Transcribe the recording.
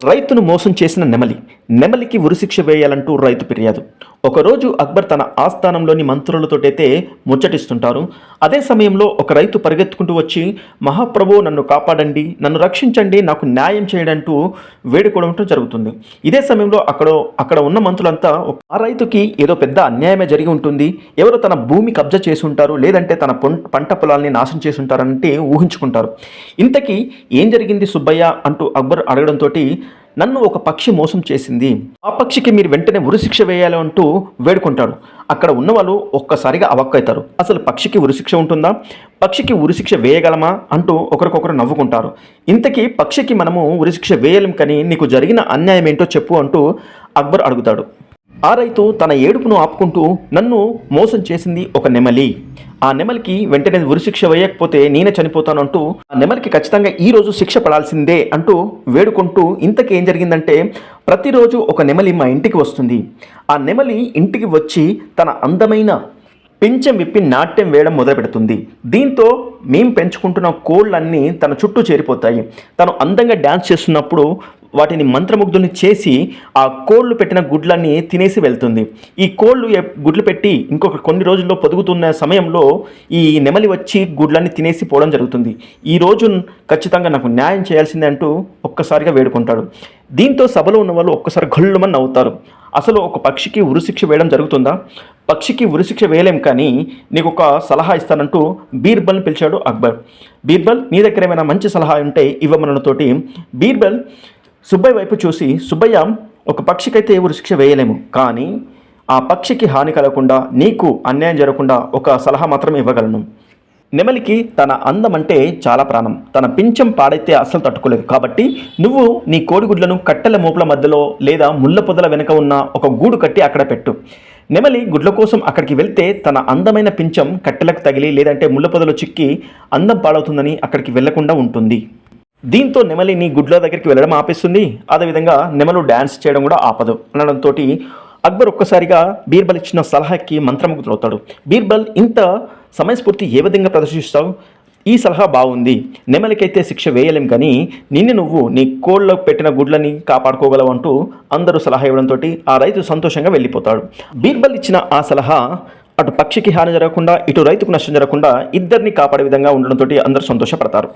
రైతును మోసం చేసిన నెమలికి ఉరిశిక్ష వేయాలంటూ రైతు ఫిర్యాదు. ఒకరోజు అక్బర్ తన ఆస్థానంలోని మంత్రులతోటైతే ముచ్చటిస్తుంటారు. అదే సమయంలో ఒక రైతు పరిగెత్తుకుంటూ వచ్చి, మహాప్రభు నన్ను కాపాడండి, నన్ను రక్షించండి, నాకు న్యాయం చేయండి వేడుకోవడం జరుగుతుంది. ఇదే సమయంలో అక్కడ ఉన్న మంత్రులంతా ఆ రైతుకి ఏదో పెద్ద అన్యాయమే జరిగి ఉంటుంది, ఎవరో తన భూమి కబ్జా చేసి ఉంటారు, లేదంటే తన పంట పొలాల్ని నాశనం చేసి ఉంటారంటే ఊహించుకుంటారు. ఇంతకీ ఏం జరిగింది సుబ్బయ్య అంటూ అక్బర్ అడగడంతో, నన్ను ఒక పక్షి మోసం చేసింది, ఆ పక్షికి మీరు వెంటనే ఉరిశిక్ష వేయాలి అంటూ వేడుకుంటాడు. అక్కడ ఉన్నవాళ్ళు ఒక్కసారిగా అవక్కవుతారు. అసలు పక్షికి ఉరిశిక్ష ఉంటుందా, పక్షికి ఉరిశిక్ష వేయగలమా అంటూ ఒకరికొకరు నవ్వుకుంటారు. ఇంతకీ పక్షికి మనము ఉరిశిక్ష వేయలేం, కానీ నీకు జరిగిన అన్యాయం ఏంటో చెప్పు అంటూ అక్బర్ అడుగుతాడు. ఆ రైతు తన ఏడుపును ఆపుకుంటూ, నన్ను మోసం చేసింది ఒక నెమలి, ఆ నెమలికి వెంటనే ఉరిశిక్ష వేయకపోతే నేనే చనిపోతాను అంటూ, ఆ నెమలికి ఖచ్చితంగా ఈరోజు శిక్ష పడాల్సిందే అంటూ వేడుకుంటూ, ఇంతకీ ఏం జరిగిందంటే, ప్రతిరోజు ఒక నెమలి మా ఇంటికి వస్తుంది. ఆ నెమలి ఇంటికి వచ్చి తన అందమైన పింఛం విప్పి నాట్యం వేయడం మొదలు పెడుతుంది. దీంతో మేము పెంచుకుంటున్న కోళ్ళన్నీ తన చుట్టూ చేరిపోతాయి. తను అందంగా డ్యాన్స్ చేస్తున్నప్పుడు వాటిని మంత్రముగ్ధుల్ని చేసి ఆ కోళ్ళు పెట్టిన గుడ్లన్నీ తినేసి వెళ్తుంది. ఈ కోళ్ళు గుడ్లు పెట్టి ఇంకొక కొన్ని రోజుల్లో పొదుగుతున్న సమయంలో ఈ నెమలి వచ్చి గుడ్లన్నీ తినేసి పోవడం జరుగుతుంది. ఈ రోజు ఖచ్చితంగా నాకు న్యాయం చేయాల్సిందే అంటూ ఒక్కసారిగా వేడుకుంటాడు. దీంతో సభలో ఉన్న వాళ్ళు ఒక్కసారి గొల్లుమని నవ్వుతారు. అసలు ఒక పక్షికి ఉరిశిక్ష వేయడం జరుగుతుందా? పక్షికి ఉరిశిక్ష వేయలేం, కానీ నీకు ఒక సలహా ఇస్తానంటూ బీర్బల్ని పిలిచాడు అక్బర్. బీర్బల్, నీ దగ్గర ఏమైనా మంచి సలహా ఉంటే ఇవ్వమనతోటి బీర్బల్ సుబ్బయ్య వైపు చూసి, సుబ్బయ్య, ఒక పక్షికైతే ఉరిశిక్ష వేయలేము, కానీ ఆ పక్షికి హాని కలగకుండా, నీకు అన్యాయం జరగకుండా ఒక సలహా మాత్రం ఇవ్వగలను. నెమలికి తన అందం అంటే చాలా ప్రాణం, తన పింఛం పాడైతే అస్సలు తట్టుకోలేదు. కాబట్టి నువ్వు నీ కోడిగుడ్లను కట్టెల మోపుల మధ్యలో లేదా ముళ్ళ పొదల వెనుక ఉన్న ఒక గూడు కట్టి అక్కడ పెట్టు. నెమలి గుడ్ల కోసం అక్కడికి వెళ్తే తన అందమైన పింఛం కట్టెలకు తగిలి లేదంటే ముళ్ళ పొదలో చిక్కి అందం పాడవుతుందని అక్కడికి వెళ్లకుండా ఉంటుంది. దీంతో నెమలి నీ గుడ్ల దగ్గరికి వెళ్ళడం ఆపేస్తుంది. అదేవిధంగా నెమలు డ్యాన్స్ చేయడం కూడా ఆపదు అనడంతో అక్బర్ ఒక్కసారిగా బీర్బల్ ఇచ్చిన సలహాకి మంత్రముగ్ధులవుతాడు. బీర్బల్, ఇంత సమయస్ఫూర్తి ఏ విధంగా ప్రదర్శిస్తావు? ఈ సలహా బాగుంది, నెమలికైతే శిక్ష వేయలేం, కానీ నువ్వు నీ కోళ్ళకు పెట్టిన గుడ్లని కాపాడుకోగలవు అంటూ అందరూ సలహా ఇవ్వడంతో ఆ రైతు సంతోషంగా వెళ్ళిపోతాడు. బీర్బల్ ఇచ్చిన ఆ సలహా అటు పక్షికి హాని జరగకుండా, ఇటు రైతుకు నష్టం జరగకుండా ఇద్దరిని కాపాడే విధంగా ఉండడంతో అందరూ సంతోషపడతారు.